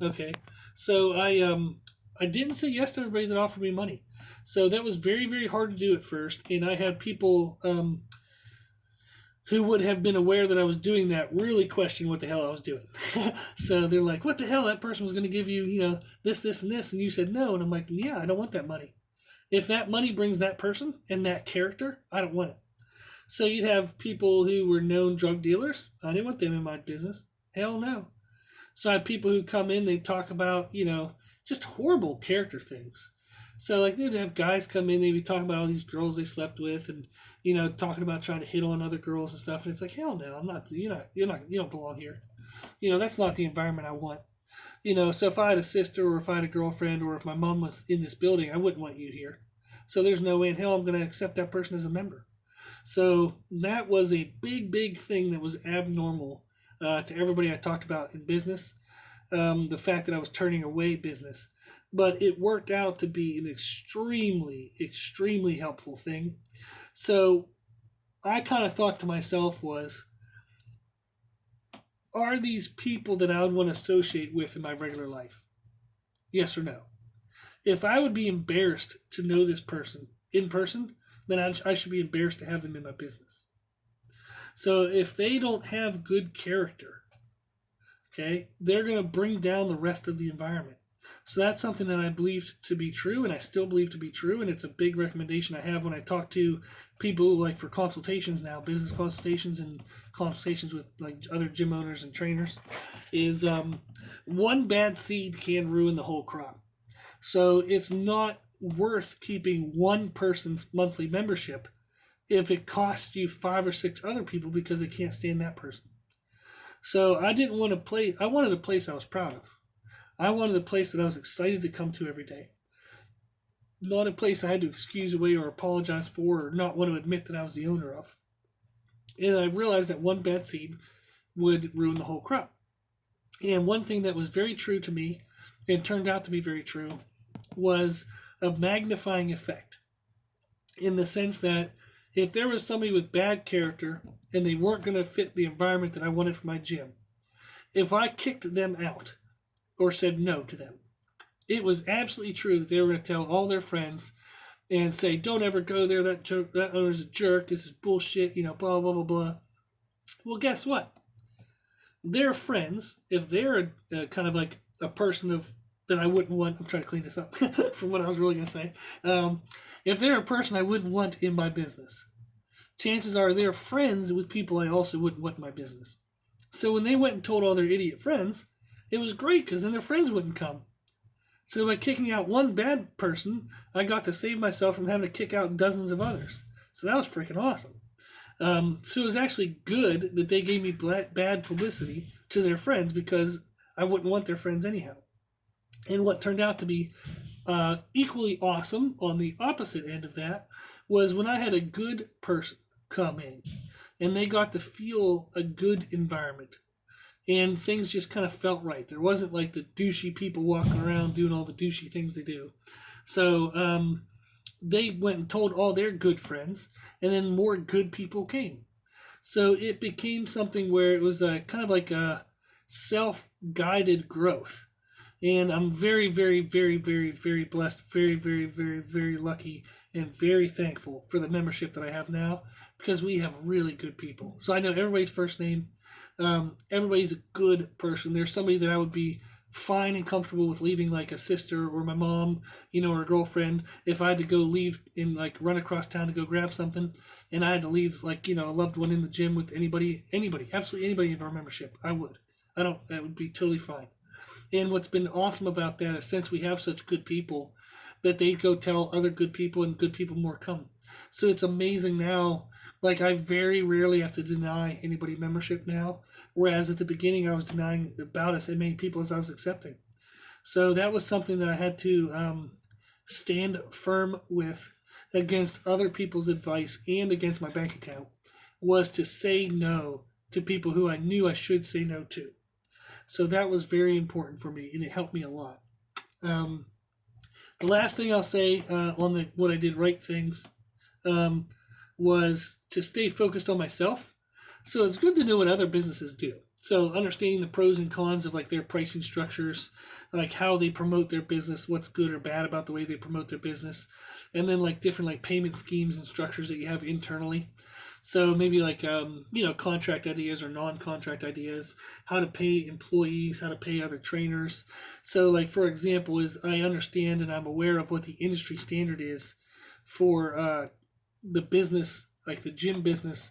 Okay. So I didn't say yes to everybody that offered me money. So that was very, very hard to do at first. And I had people who would have been aware that I was doing that really question what the hell I was doing. So they're like, what the hell? That person was going to give you, this, this, and this. And you said no. And I'm like, yeah, I don't want that money. If that money brings that person and that character, I don't want it. So you'd have people who were known drug dealers. I didn't want them in my business. Hell no. So I had people who come in, they talk about, just horrible character things. So like they'd have guys come in, they'd be talking about all these girls they slept with and, talking about trying to hit on other girls and stuff. And it's like, hell no, I'm not, you don't belong here. That's not the environment I want. So if I had a sister or if I had a girlfriend or if my mom was in this building, I wouldn't want you here. So there's no way in hell I'm going to accept that person as a member. So that was a big, big thing that was abnormal to everybody I talked about in business. The fact that I was turning away business. But it worked out to be an extremely, extremely helpful thing. So I kind of thought to myself was, are these people that I would want to associate with in my regular life? Yes or no? If I would be embarrassed to know this person in person, then I should be embarrassed to have them in my business. So if they don't have good character, okay, they're going to bring down the rest of the environment. So that's something that I believe to be true, and I still believe to be true, and it's a big recommendation I have when I talk to people like for consultations now, business consultations and consultations with like other gym owners and trainers, is one bad seed can ruin the whole crop. So it's not worth keeping one person's monthly membership if it costs you five or six other people because they can't stand that person. So I didn't want a place. I wanted a place I was proud of. I wanted a place that I was excited to come to every day. Not a place I had to excuse away or apologize for or not want to admit that I was the owner of. And I realized that one bad seed would ruin the whole crop. And one thing that was very true to me, and turned out to be very true, was a magnifying effect. In the sense that if there was somebody with bad character and they weren't going to fit the environment that I wanted for my gym, if I kicked them out or said no to them, it was absolutely true that they were going to tell all their friends and say, don't ever go there, that owner's a jerk, this is bullshit, blah, blah, blah, blah. Well, guess what? Their friends, if they're kind of like a person of that I wouldn't want, I'm trying to clean this up from what I was really going to say. If they're a person I wouldn't want in my business, chances are they're friends with people I also wouldn't want in my business. So when they went and told all their idiot friends, it was great because then their friends wouldn't come. So by kicking out one bad person, I got to save myself from having to kick out dozens of others. So that was freaking awesome. So it was actually good that they gave me bad publicity to their friends because I wouldn't want their friends anyhow. And what turned out to be equally awesome on the opposite end of that was when I had a good person come in and they got to feel a good environment and things just kind of felt right. There wasn't like the douchey people walking around doing all the douchey things they do. So they went and told all their good friends, and then more good people came. So it became something where it was kind of like a self-guided growth. And I'm very, very, very, very, very blessed, very, very, very, very lucky, and very thankful for the membership that I have now because we have really good people. So I know everybody's first name. Everybody's a good person. There's somebody that I would be fine and comfortable with leaving, like a sister or my mom, or a girlfriend. If I had to go leave and like run across town to go grab something, and I had to leave like a loved one in the gym with anybody, absolutely anybody of our membership, I would. That would be totally fine. And what's been awesome about that is since we have such good people, that they go tell other good people and good people more come. So it's amazing now. Like I very rarely have to deny anybody membership now, whereas at the beginning I was denying about as many people as I was accepting. So that was something that I had to stand firm with against other people's advice and against my bank account, was to say no to people who I knew I should say no to. So that was very important for me, and it helped me a lot. The last thing I'll say on the what I did right things was to stay focused on myself. So it's good to know what other businesses do. So understanding the pros and cons of like their pricing structures, like how they promote their business, what's good or bad about the way they promote their business, and then like different like payment schemes and structures that you have internally. So maybe like contract ideas or non-contract ideas, how to pay employees, how to pay other trainers. So like for example, is I understand and I'm aware of what the industry standard is for the business, like the gym business,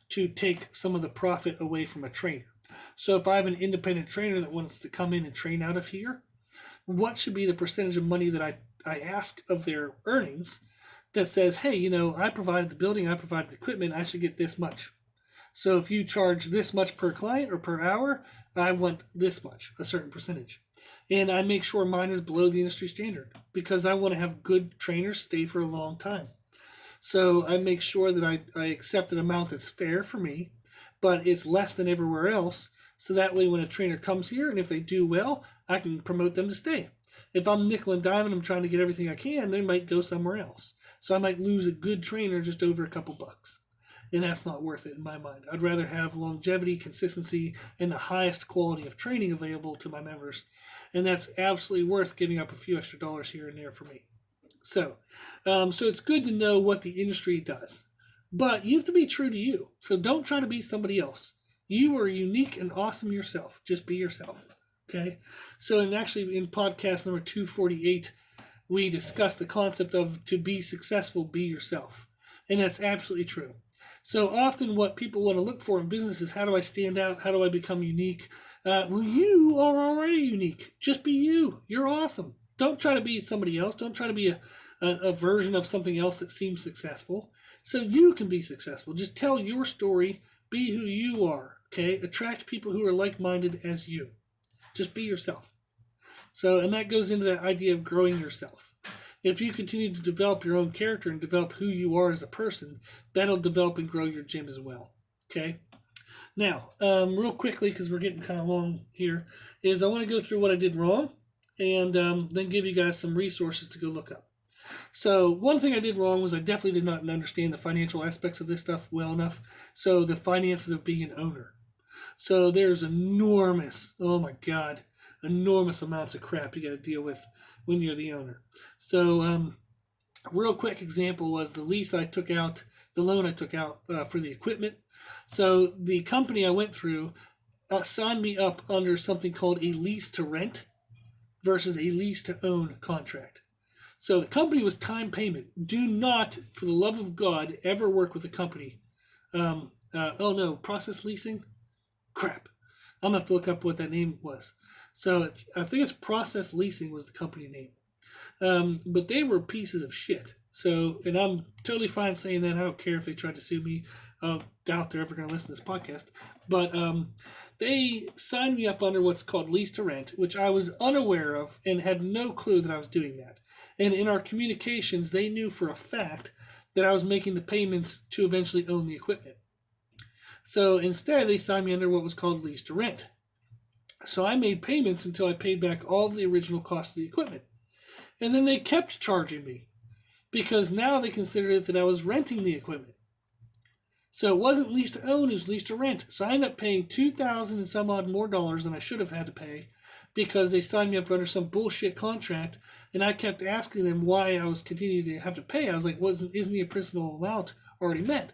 to take some of the profit away from a trainer. So if I have an independent trainer that wants to come in and train out of here, what should be the percentage of money that I ask of their earnings that says, hey, I provided the building, I provided the equipment, I should get this much. So if you charge this much per client or per hour, I want this much, a certain percentage. And I make sure mine is below the industry standard because I want to have good trainers stay for a long time. So I make sure that I accept an amount that's fair for me, but it's less than everywhere else. So that way when a trainer comes here and if they do well, I can promote them to stay. If I'm nickel and dime and I'm trying to get everything I can, they might go somewhere else. So I might lose a good trainer just over a couple bucks. And that's not worth it in my mind. I'd rather have longevity, consistency, and the highest quality of training available to my members. And that's absolutely worth giving up a few extra dollars here and there for me. So it's good to know what the industry does. But you have to be true to you. So don't try to be somebody else. You are unique and awesome yourself. Just be yourself. Okay? So in podcast number 248, we discussed the concept of to be successful, be yourself. And that's absolutely true. So often what people want to look for in business is how do I stand out? How do I become unique? Well, you are already unique. Just be you. You're awesome. Don't try to be somebody else. Don't try to be a version of something else that seems successful. So you can be successful. Just tell your story. Be who you are. Okay? Attract people who are like-minded as you. Just be yourself. So, and that goes into that idea of growing yourself. If you continue to develop your own character and develop who you are as a person, that'll develop and grow your gym as well. Okay? Now, real quickly, because we're getting kind of long here, is I want to go through what I did wrong and then give you guys some resources to go look up. So one thing I did wrong was I definitely did not understand the financial aspects of this stuff well enough. So the finances of being an owner. So there's enormous amounts of crap you got to deal with when you're the owner. So real quick example was the loan I took out for the equipment. So the company I went through signed me up under something called a lease to rent versus a lease to own contract. So the company was time payment. Do not, for the love of God, ever work with a company. Process leasing? Crap. I'm going to have to look up what that name was. So I think it's Process Leasing was the company name. But they were pieces of shit. So, and I'm totally fine saying that. I don't care if they tried to sue me. I doubt they're ever going to listen to this podcast. But they signed me up under what's called lease to rent, which I was unaware of and had no clue that I was doing that. And in our communications, they knew for a fact that I was making the payments to eventually own the equipment. So instead, they signed me under what was called lease to rent. So I made payments until I paid back all of the original cost of the equipment. And then they kept charging me because now they considered it that I was renting the equipment. So it wasn't lease to own, it was lease to rent. So I ended up paying $2,000 and some odd more dollars than I should have had to pay because they signed me up under some bullshit contract. And I kept asking them why I was continuing to have to pay. I was like, isn't the principal amount already met?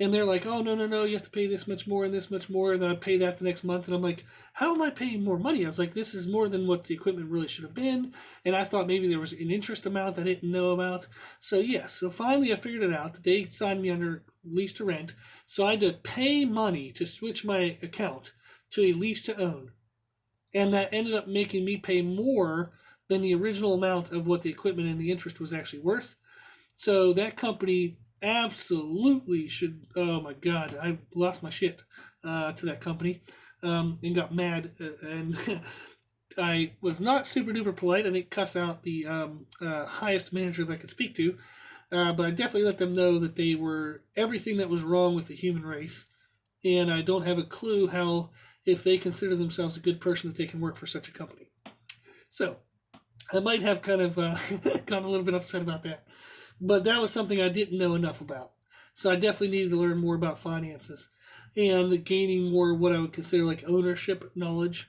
And they're like, oh, no, you have to pay this much more and this much more. And then I pay that the next month. And I'm like, how am I paying more money? I was like, this is more than what the equipment really should have been. And I thought maybe there was an interest amount I didn't know about. So, yes. So finally I figured it out that they signed me under lease to rent. So I had to pay money to switch my account to a lease to own. And that ended up making me pay more than the original amount of what the equipment and the interest was actually worth. So that company absolutely should. Oh my God, I lost my shit to that company and got mad. And I was not super duper polite. I didn't cuss out the highest manager that I could speak to, but I definitely let them know that they were everything that was wrong with the human race. And I don't have a clue how, if they consider themselves a good person, that they can work for such a company. So I might have kind of gotten a little bit upset about that. But that was something I didn't know enough about. So I definitely needed to learn more about finances and gaining more what I would consider like ownership knowledge.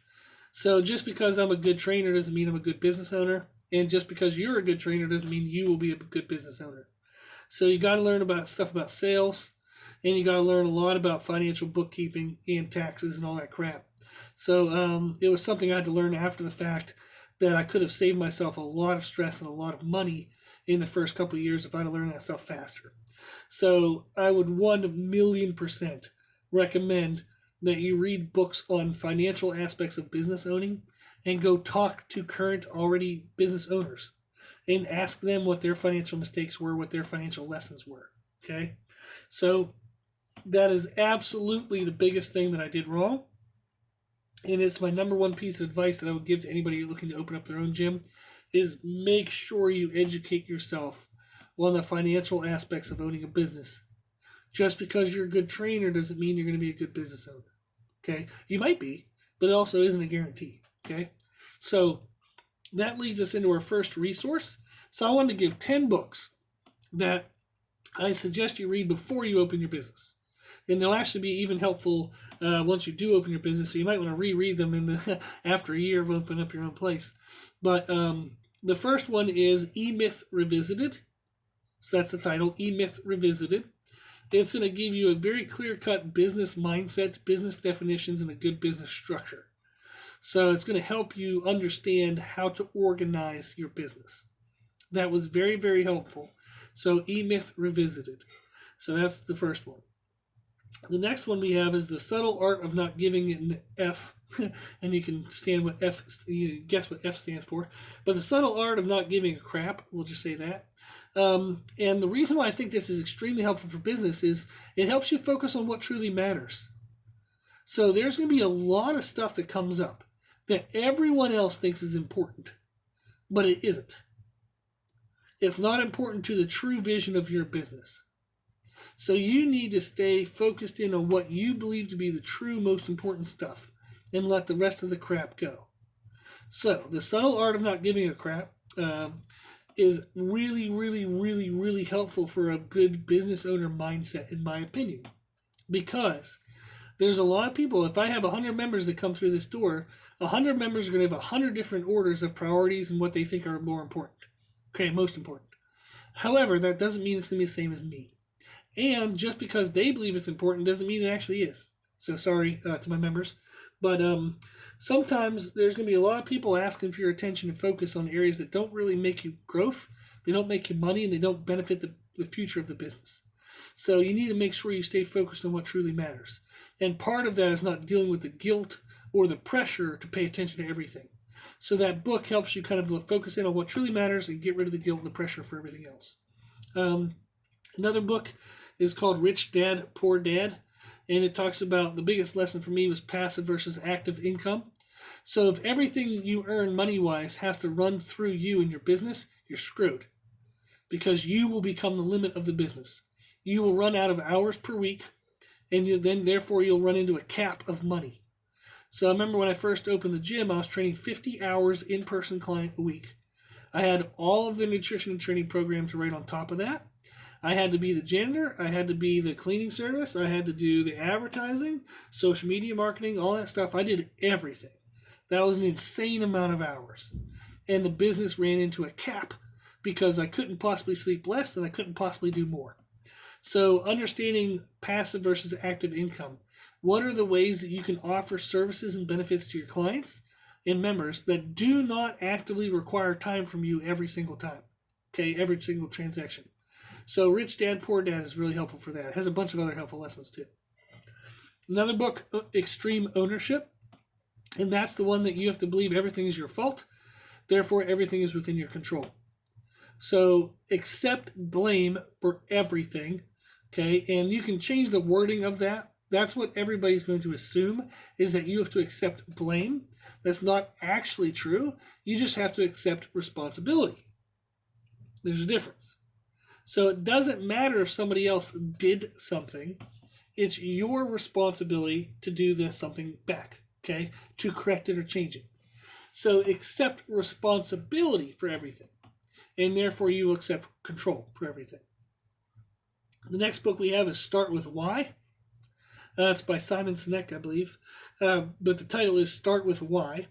So just because I'm a good trainer doesn't mean I'm a good business owner. And just because you're a good trainer doesn't mean you will be a good business owner. So you got to learn about stuff about sales, and you got to learn a lot about financial bookkeeping and taxes and all that crap. So it was something I had to learn after the fact that I could have saved myself a lot of stress and a lot of money in the first couple of years if I'd have learned that stuff faster. So I would 1,000,000% recommend that you read books on financial aspects of business owning and go talk to current already business owners and ask them what their financial mistakes were, what their financial lessons were. Okay? So that is absolutely the biggest thing that I did wrong. And it's my number one piece of advice that I would give to anybody looking to open up their own gym is make sure you educate yourself on the financial aspects of owning a business. Just because you're a good trainer doesn't mean you're going to be a good business owner. Okay? You might be, but it also isn't a guarantee. Okay? So that leads us into our first resource. So I wanted to give 10 books that I suggest you read before you open your business. And they'll actually be even helpful once you do open your business. So you might want to reread them after a year of opening up your own place. But the first one is E-Myth Revisited. So that's the title, E-Myth Revisited. It's going to give you a very clear-cut business mindset, business definitions, and a good business structure. So it's going to help you understand how to organize your business. That was very, very helpful. So E-Myth Revisited. So that's the first one. The next one we have is The Subtle Art of Not Giving an F. And you can guess what F stands for. But The Subtle Art of Not Giving a Crap, we'll just say that. And the reason why I think this is extremely helpful for business is it helps you focus on what truly matters. So there's going to be a lot of stuff that comes up that everyone else thinks is important, but it isn't. It's not important to the true vision of your business. So you need to stay focused in on what you believe to be the true most important stuff and let the rest of the crap go. So The Subtle Art of Not Giving a Crap is really, really, really, really helpful for a good business owner mindset, in my opinion. Because there's a lot of people, if I have 100 members that come through this door, 100 members are going to have 100 different orders of priorities and what they think are more important. Okay, most important. However, that doesn't mean it's going to be the same as me. And just because they believe it's important doesn't mean it actually is. So sorry to my members. But sometimes there's going to be a lot of people asking for your attention and focus on areas that don't really make you growth, they don't make you money, and they don't benefit the future of the business. So you need to make sure you stay focused on what truly matters. And part of that is not dealing with the guilt or the pressure to pay attention to everything. So that book helps you kind of focus in on what truly matters and get rid of the guilt and the pressure for everything else. Another book is called Rich Dad, Poor Dad. And it talks about the biggest lesson for me was passive versus active income. So if everything you earn money-wise has to run through you and your business, you're screwed. Because you will become the limit of the business. You will run out of hours per week, and therefore you'll run into a cap of money. So I remember when I first opened the gym, I was training 50 hours in-person client a week. I had all of the nutrition and training programs right on top of that. I had to be the janitor, I had to be the cleaning service, I had to do the advertising, social media marketing, all that stuff. I did everything. That was an insane amount of hours. And the business ran into a cap because I couldn't possibly sleep less and I couldn't possibly do more. So understanding passive versus active income. What are the ways that you can offer services and benefits to your clients and members that do not actively require time from you every single time? Okay, every single transaction. So Rich Dad, Poor Dad is really helpful for that. It has a bunch of other helpful lessons too. Another book, Extreme Ownership. And that's the one that you have to believe everything is your fault. Therefore, everything is within your control. So accept blame for everything. Okay, and you can change the wording of that. That's what everybody's going to assume, is that you have to accept blame. That's not actually true. You just have to accept responsibility. There's a difference. So it doesn't matter if somebody else did something. It's your responsibility to do something back, okay? To correct it or change it. So accept responsibility for everything. And therefore you accept control for everything. The next book we have is Start With Why. It's by Simon Sinek, I believe. But the title is Start With Why.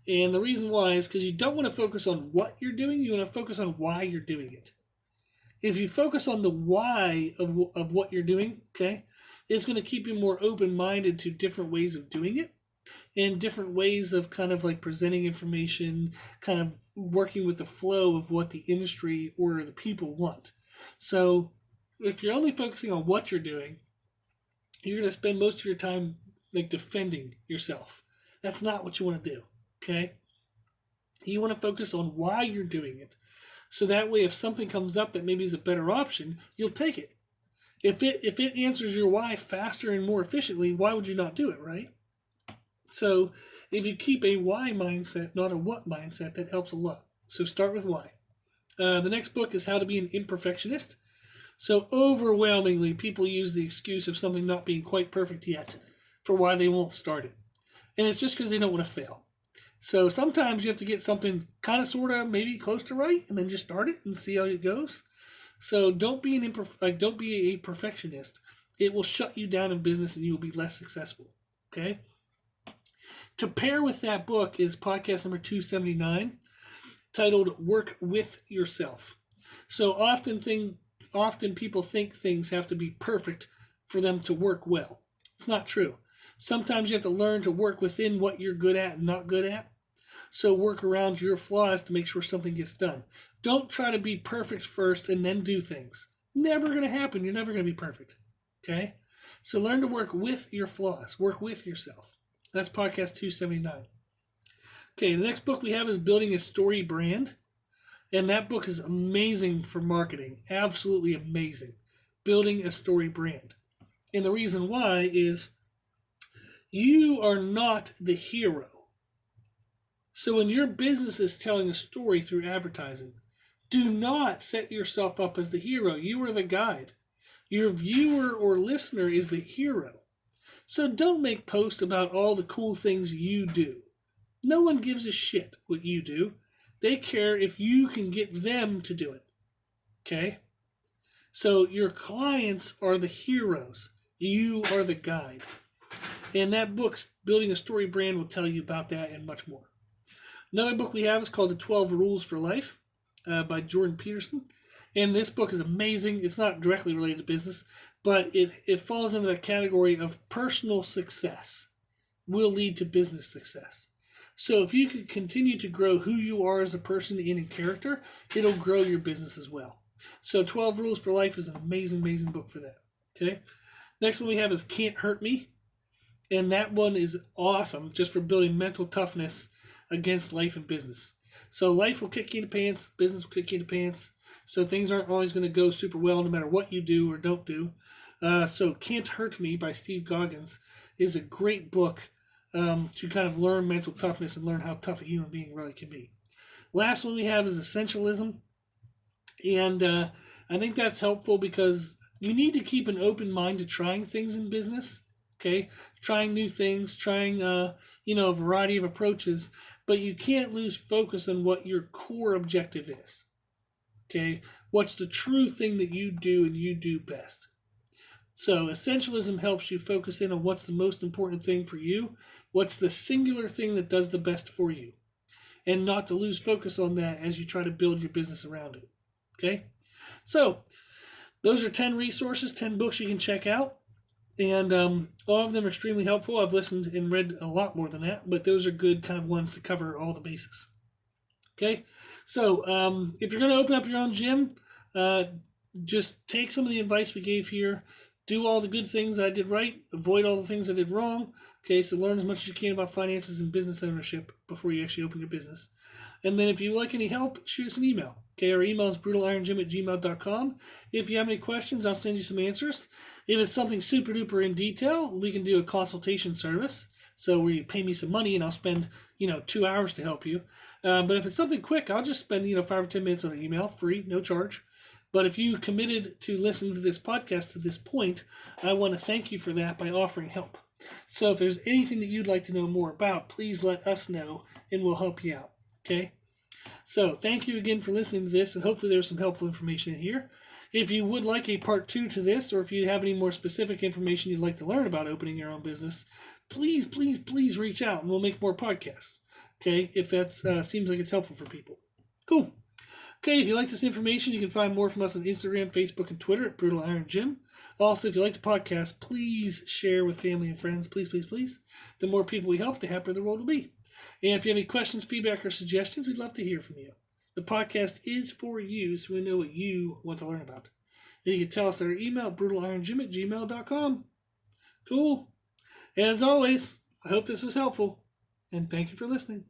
And the reason why is because you don't want to focus on what you're doing, you want to focus on why you're doing it. If you focus on the why of what you're doing, okay, it's going to keep you more open-minded to different ways of doing it and different ways of kind of like presenting information, kind of working with the flow of what the industry or the people want. So if you're only focusing on what you're doing, you're going to spend most of your time like defending yourself. That's not what you want to do, okay? You want to focus on why you're doing it. So that way, if something comes up that maybe is a better option, you'll take it. If it answers your why faster and more efficiently, why would you not do it, right? So if you keep a why mindset, not a what mindset, that helps a lot. So start with why. The next book is How to Be an Imperfectionist. So overwhelmingly, people use the excuse of something not being quite perfect yet for why they won't start it. And it's just because they don't want to fail. So sometimes you have to get something kind of, sort of, maybe close to right, and then just start it and see how it goes. So don't be don't be a perfectionist. It will shut you down in business, and you will be less successful. Okay. To pair with that book is podcast number 279, titled "Work With Yourself." So often people think things have to be perfect for them to work well. It's not true. Sometimes you have to learn to work within what you're good at and not good at. So work around your flaws to make sure something gets done. Don't try to be perfect first and then do things. Never going to happen. You're never going to be perfect. Okay? So learn to work with your flaws. Work with yourself. That's podcast 279. Okay, the next book we have is Building a Story Brand. And that book is amazing for marketing. Absolutely amazing. Building a story brand. And the reason why is you are not the hero. So when your business is telling a story through advertising, do not set yourself up as the hero. You are the guide. Your viewer or listener is the hero. So don't make posts about all the cool things you do. No one gives a shit what you do. They care if you can get them to do it. Okay? So your clients are the heroes. You are the guide. And that book, Building a Story Brand, will tell you about that and much more. Another book we have is called The 12 Rules for Life by Jordan Peterson. And this book is amazing. It's not directly related to business, but it falls into the category of personal success will lead to business success. So if you can continue to grow who you are as a person and in character, it'll grow your business as well. So 12 Rules for Life is an amazing, amazing book for that. Okay. Next one we have is Can't Hurt Me. And that one is awesome just for building mental toughness against life and business. So life will kick you in the pants, business will kick you in the pants. So things aren't always going to go super well no matter what you do or don't do. So Can't Hurt Me by Steve Goggins is a great book to kind of learn mental toughness and learn how tough a human being really can be. Last one we have is Essentialism. And I think that's helpful because you need to keep an open mind to trying things in business. Okay, trying new things, trying a variety of approaches, but you can't lose focus on what your core objective is. Okay, what's the true thing that you do and you do best? So essentialism helps you focus in on what's the most important thing for you, what's the singular thing that does the best for you, and not to lose focus on that as you try to build your business around it. Okay, so those are 10 resources, 10 books you can check out. And all of them are extremely helpful. I've listened and read a lot more than that, but those are good kind of ones to cover all the bases. Okay, so if you're going to open up your own gym, just take some of the advice we gave here. Do all the good things I did right. Avoid all the things I did wrong. Okay, so learn as much as you can about finances and business ownership before you actually open your business. And then if you like any help, shoot us an email. Okay, our email is brutalironjim@gmail.com. If you have any questions, I'll send you some answers. If it's something super duper in detail, we can do a consultation service. So where you pay me some money and I'll spend, 2 hours to help you. But if it's something quick, I'll just spend, 5 or 10 minutes on an email, free, no charge. But if you committed to listen to this podcast to this point, I want to thank you for that by offering help. So if there's anything that you'd like to know more about, please let us know and we'll help you out. Okay? So thank you again for listening to this, and hopefully there's some helpful information in here. If you would like a part 2 to this, or if you have any more specific information you'd like to learn about opening your own business, please reach out and we'll make more podcasts. Okay, if that seems like it's helpful for people. Cool. Okay, if you like this information, you can find more from us on Instagram, Facebook, and Twitter at Brutal Iron Gym. Also, if you like the podcast, please share with family and friends. Please. The more people we help, the happier the world will be. And if you have any questions, feedback, or suggestions, we'd love to hear from you. The podcast is for you, so we know what you want to learn about. And you can tell us at our email, brutaliron@gmail.com. Cool. As always, I hope this was helpful, and thank you for listening.